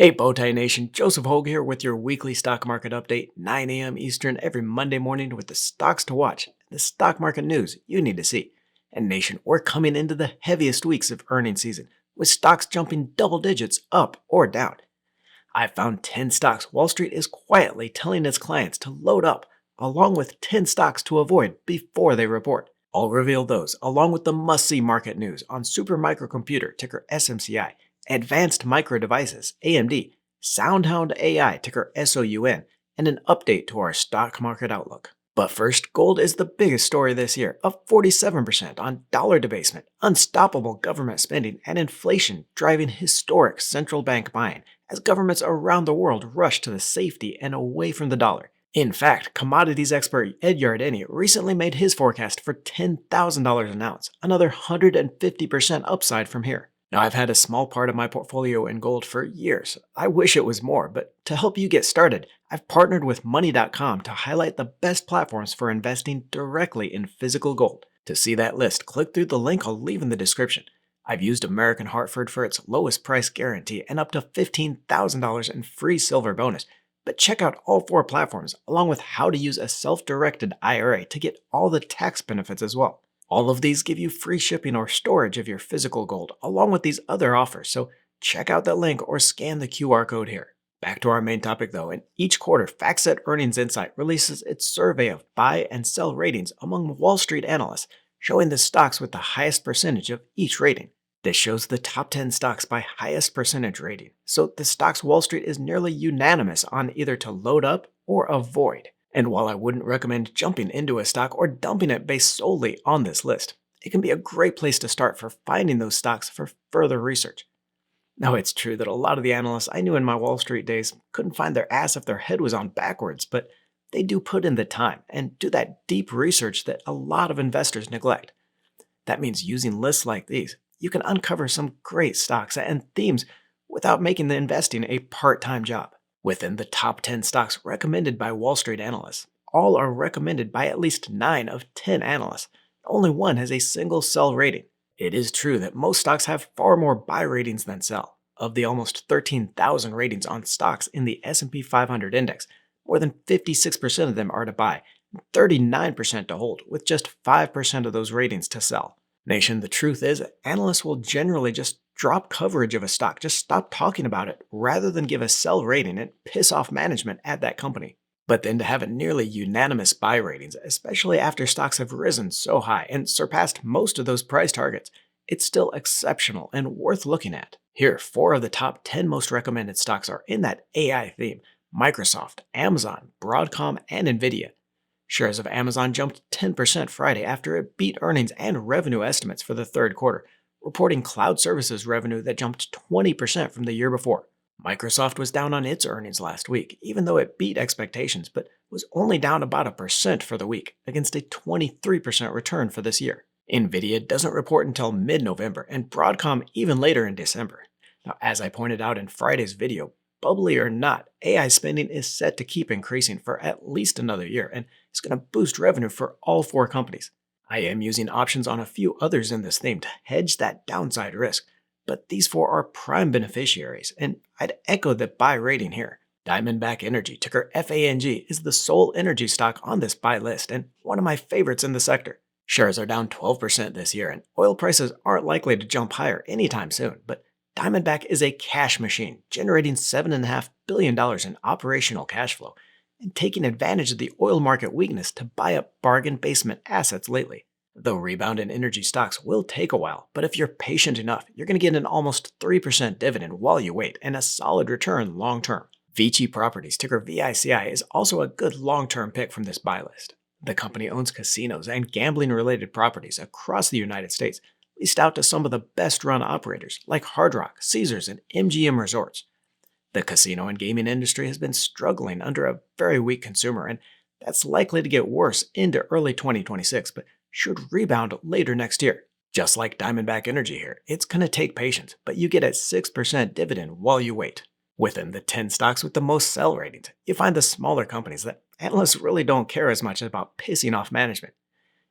Hey Bowtie Nation, Joseph Hogue here with your weekly stock market update, 9 a.m. Eastern every Monday morning with the stocks to watch, the stock market news you need to see. And Nation, we're coming into the heaviest weeks of earnings season, with stocks jumping double digits up or down. I found 10 stocks Wall Street is quietly telling its clients to load up, along with 10 stocks to avoid before they report. I'll reveal those, along with the must-see market news on Supermicrocomputer, ticker SMCI, Advanced Micro Devices, AMD, SoundHound AI, ticker SOUN, and an update to our stock market outlook. But first, gold is the biggest story this year, up 47% on dollar debasement, unstoppable government spending, and inflation driving historic central bank buying as governments around the world rush to the safety and away from the dollar. In fact, commodities expert Ed Yardeni recently made his forecast for $10,000 an ounce, another 150% upside from here. Now, I've had a small part of my portfolio in gold for years. I wish it was more, but to help you get started, I've partnered with Money.com to highlight the best platforms for investing directly in physical gold. To see that list, click through the link I'll leave in the description. I've used American Hartford for its lowest price guarantee and up to $15,000 in free silver bonus. But check out all 4 platforms, along with how to use a self-directed IRA to get all the tax benefits as well. All of these give you free shipping or storage of your physical gold, along with these other offers, so check out that link or scan the QR code here. Back to our main topic though, in each quarter, FactSet Earnings Insight releases its survey of buy and sell ratings among Wall Street analysts, showing the stocks with the highest percentage of each rating. This shows the top 10 stocks by highest percentage rating, so the stocks Wall Street is nearly unanimous on either to load up or avoid. And while I wouldn't recommend jumping into a stock or dumping it based solely on this list, it can be a great place to start for finding those stocks for further research. Now, it's true that a lot of the analysts I knew in my Wall Street days couldn't find their ass if their head was on backwards, but they do put in the time and do that deep research that a lot of investors neglect. That means using lists like these, you can uncover some great stocks and themes without making the investing a part-time job. Within the top 10 stocks recommended by Wall Street analysts, all are recommended by at least 9 of 10 analysts. Only one has a single sell rating. It is true that most stocks have far more buy ratings than sell. Of the almost 13,000 ratings on stocks in the S&P 500 index, more than 56% of them are to buy, and 39% to hold, with just 5% of those ratings to sell. Nation, the truth is, analysts will generally just drop coverage of a stock, just stop talking about it, rather than give a sell rating and piss off management at that company. But then to have a nearly unanimous buy ratings, especially after stocks have risen so high and surpassed most of those price targets, it's still exceptional and worth looking at. Here, 4 of the top 10 most recommended stocks are in that AI theme: Microsoft, Amazon, Broadcom, and Nvidia. Shares of Amazon jumped 10% Friday after it beat earnings and revenue estimates for the third quarter, reporting cloud services revenue that jumped 20% from the year before. Microsoft was down on its earnings last week, even though it beat expectations, but was only down about 1% for the week, against a 23% return for this year. Nvidia doesn't report until mid-November, and Broadcom even later in December. Now, as I pointed out in Friday's video, bubbly or not, AI spending is set to keep increasing for at least another year, and it's going to boost revenue for all 4 companies. I am using options on a few others in this theme to hedge that downside risk, but these 4 are prime beneficiaries, and I'd echo the buy rating here. Diamondback Energy, ticker FANG, is the sole energy stock on this buy list and one of my favorites in the sector. Shares are down 12% this year, and oil prices aren't likely to jump higher anytime soon, but Diamondback is a cash machine, generating $7.5 billion in operational cash flow and taking advantage of the oil market weakness to buy up bargain basement assets lately. Though rebound in energy stocks will take a while, but if you're patient enough, you're going to get an almost 3% dividend while you wait and a solid return long term. Vici Properties, ticker VICI, is also a good long-term pick from this buy list. The company owns casinos and gambling-related properties across the United States, leased out to some of the best-run operators like Hard Rock, Caesars, and MGM Resorts. The casino and gaming industry has been struggling under a very weak consumer, and that's likely to get worse into early 2026, but should rebound later next year. Just like Diamondback Energy here, it's going to take patience, but you get a 6% dividend while you wait. Within the 10 stocks with the most sell ratings, you find the smaller companies that analysts really don't care as much about pissing off management.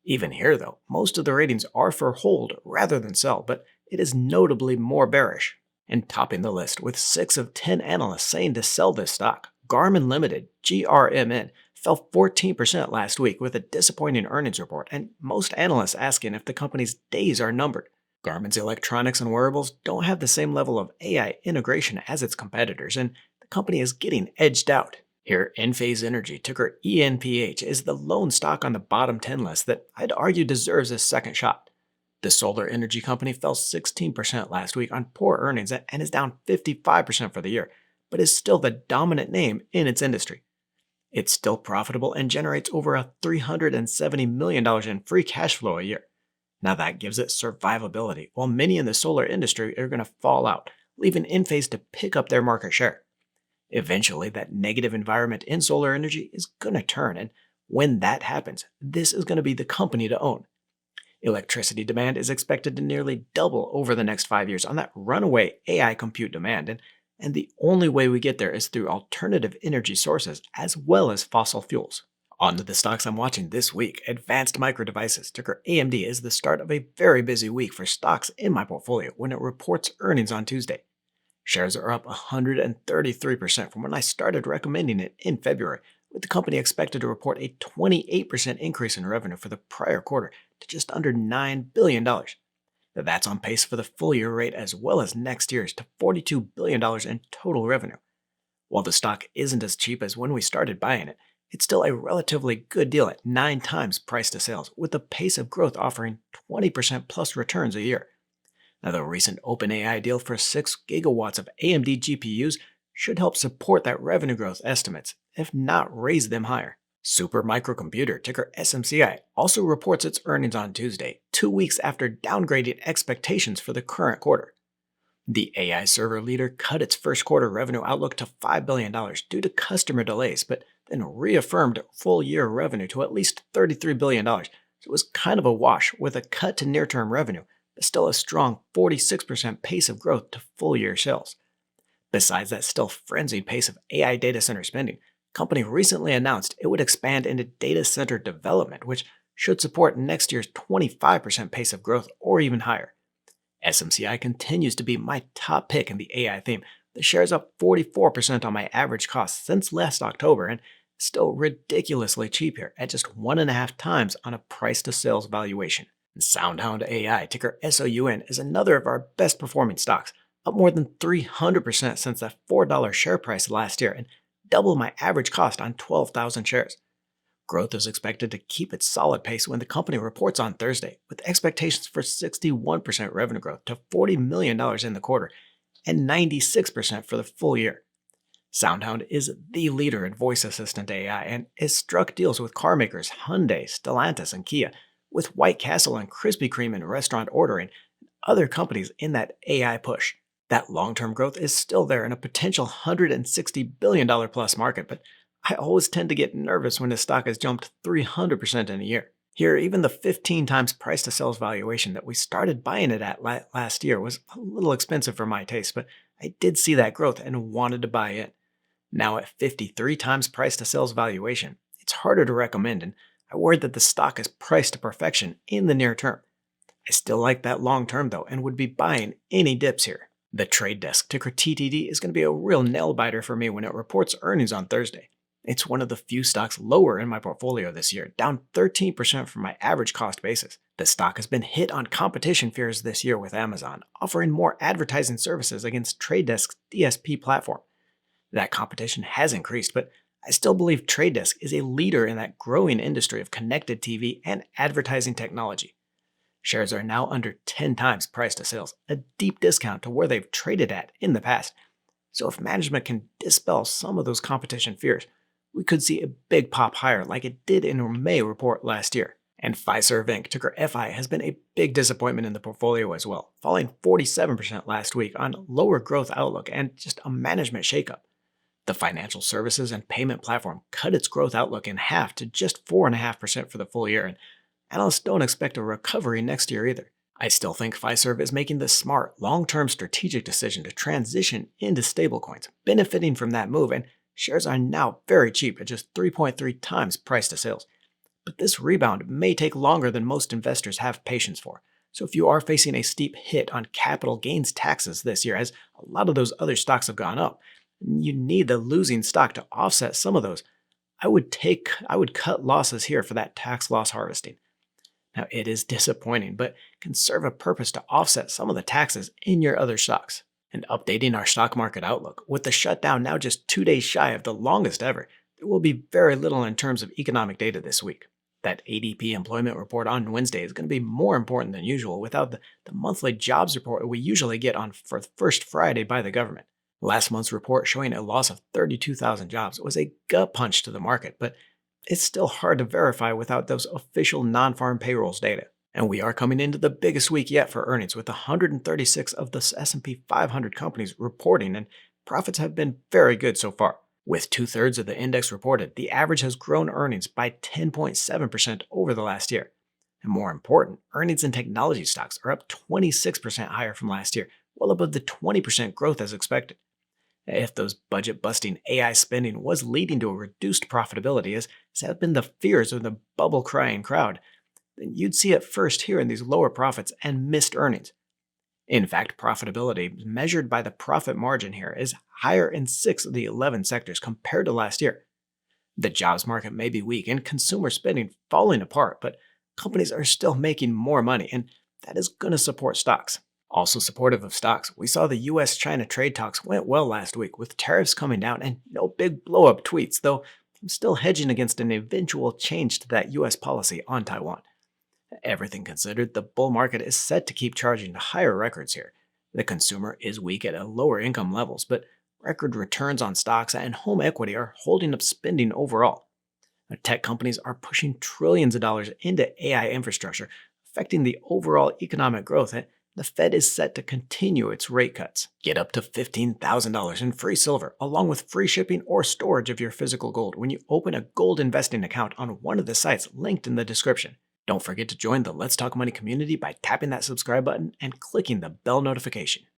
Even here, though, most of the ratings are for hold rather than sell, but it is notably more bearish. And topping the list with 6 of 10 analysts saying to sell this stock, Garmin Limited, GRMN, fell 14% last week with a disappointing earnings report, and most analysts asking if the company's days are numbered. Garmin's electronics and wearables don't have the same level of AI integration as its competitors, and the company is getting edged out. Here, Enphase Energy, ticker ENPH, is the lone stock on the bottom 10 list that I'd argue deserves a second shot. The solar energy company fell 16% last week on poor earnings and is down 55% for the year, but is still the dominant name in its industry. It's still profitable and generates over $370 million in free cash flow a year. Now that gives it survivability, while many in the solar industry are going to fall out, leaving Enphase to pick up their market share. Eventually, that negative environment in solar energy is going to turn, and when that happens, this is going to be the company to own. Electricity demand is expected to nearly double over the next 5 years on that runaway AI compute demand, and the only way we get there is through alternative energy sources as well as fossil fuels. On to the stocks I'm watching this week. Advanced Micro Devices, ticker AMD, is the start of a very busy week for stocks in my portfolio when it reports earnings on Tuesday. Shares are up 133% from when I started recommending it in February, with the company expected to report a 28% increase in revenue for the prior quarter to just under $9 billion. That's on pace for the full year rate as well as next year's to $42 billion in total revenue. While the stock isn't as cheap as when we started buying it, it's still a relatively good deal at 9 times price to sales, with the pace of growth offering 20% plus returns a year. Now, the recent OpenAI deal for 6 gigawatts of AMD GPUs should help support that revenue growth estimates, if not raise them higher. Super Microcomputer, ticker SMCI, also reports its earnings on Tuesday, 2 weeks after downgrading expectations for the current quarter. The AI server leader cut its first quarter revenue outlook to $5 billion due to customer delays, but then reaffirmed full year revenue to at least $33 billion. So it was kind of a wash with a cut to near term revenue, but still a strong 46% pace of growth to full year sales. Besides that still frenzied pace of AI data center spending, the company recently announced it would expand into data center development, which should support next year's 25% pace of growth or even higher. SMCI continues to be my top pick in the AI theme. The share's up 44% on my average cost since last October and still ridiculously cheap here at just 1.5 times on a price to sales valuation. And SoundHound AI, ticker SOUN, is another of our best performing stocks, up more than 300% since that $4 share price last year and double my average cost on 12,000 shares. Growth is expected to keep its solid pace when the company reports on Thursday, with expectations for 61% revenue growth to $40 million in the quarter and 96% for the full year. SoundHound is the leader in voice assistant AI and has struck deals with car makers Hyundai, Stellantis, and Kia, with White Castle and Krispy Kreme in restaurant ordering, and other companies in that AI push. That long-term growth is still there in a potential $160 billion plus market, but I always tend to get nervous when the stock has jumped 300% in a year. Here, even the 15 times price to sales valuation that we started buying it at last year was a little expensive for my taste, but I did see that growth and wanted to buy in. Now at 53 times price to sales valuation, it's harder to recommend, and I worry that the stock is priced to perfection in the near term. I still like that long term though and would be buying any dips here. The trade desk, ticker TTD, is going to be a real nail-biter for me when it reports earnings on Thursday. It's one of the few stocks lower in my portfolio this year, down 13% from my average cost basis. The stock has been hit on competition fears this year with Amazon, offering more advertising services against Trade Desk's DSP platform. That competition has increased, but I still believe Trade Desk is a leader in that growing industry of connected TV and advertising technology. Shares are now under 10 times price to sales, a deep discount to where they've traded at in the past. So if management can dispel some of those competition fears, we could see a big pop higher like it did in our May report last year. And Fiserv Inc., ticker FI, has been a big disappointment in the portfolio as well, falling 47% last week on lower growth outlook and just a management shakeup. The financial services and payment platform cut its growth outlook in half to just 4.5% for the full year, and analysts don't expect a recovery next year either. I still think Fiserv is making the smart, long-term strategic decision to transition into stablecoins, benefiting from that move, and shares are now very cheap at just 3.3 times price to sales. But this rebound may take longer than most investors have patience for, So if you are facing a steep hit on capital gains taxes this year, as a lot of those other stocks have gone up, you need the losing stock to offset some of those. I would cut losses here for that tax loss harvesting. Now it is disappointing, but can serve a purpose to offset some of the taxes in your other stocks. And updating our stock market outlook, with the shutdown now just 2 days shy of the longest ever, there will be very little in terms of economic data this week. That ADP employment report on Wednesday is going to be more important than usual without the monthly jobs report we usually get on for first Friday by the government. Last month's report showing a loss of 32,000 jobs was a gut punch to the market, but it's still hard to verify without those official non-farm payrolls data. And we are coming into the biggest week yet for earnings, with 136 of the S&P 500 companies reporting, and profits have been very good so far. With 2/3 of the index reported, the average has grown earnings by 10.7% over the last year. And more important, earnings in technology stocks are up 26% higher from last year, well above the 20% growth as expected. If those budget-busting AI spending was leading to a reduced profitability, as have been the fears of the bubble-crying crowd, then you'd see it first here in these lower profits and missed earnings. In fact, profitability, measured by the profit margin here, is higher in 6 of the 11 sectors compared to last year. The jobs market may be weak and consumer spending falling apart, but companies are still making more money, and that is going to support stocks. Also supportive of stocks, we saw the US-China trade talks went well last week, with tariffs coming down and no big blow-up tweets, though I'm still hedging against an eventual change to that US policy on Taiwan. Everything considered, the bull market is set to keep charging to higher records here. The consumer is weak at lower income levels, but record returns on stocks and home equity are holding up spending overall. Tech companies are pushing trillions of dollars into AI infrastructure, affecting the overall economic growth, and the Fed is set to continue its rate cuts. Get up to $15,000 in free silver, along with free shipping or storage of your physical gold when you open a gold investing account on one of the sites linked in the description. Don't forget to join the Let's Talk Money community by tapping that subscribe button and clicking the bell notification.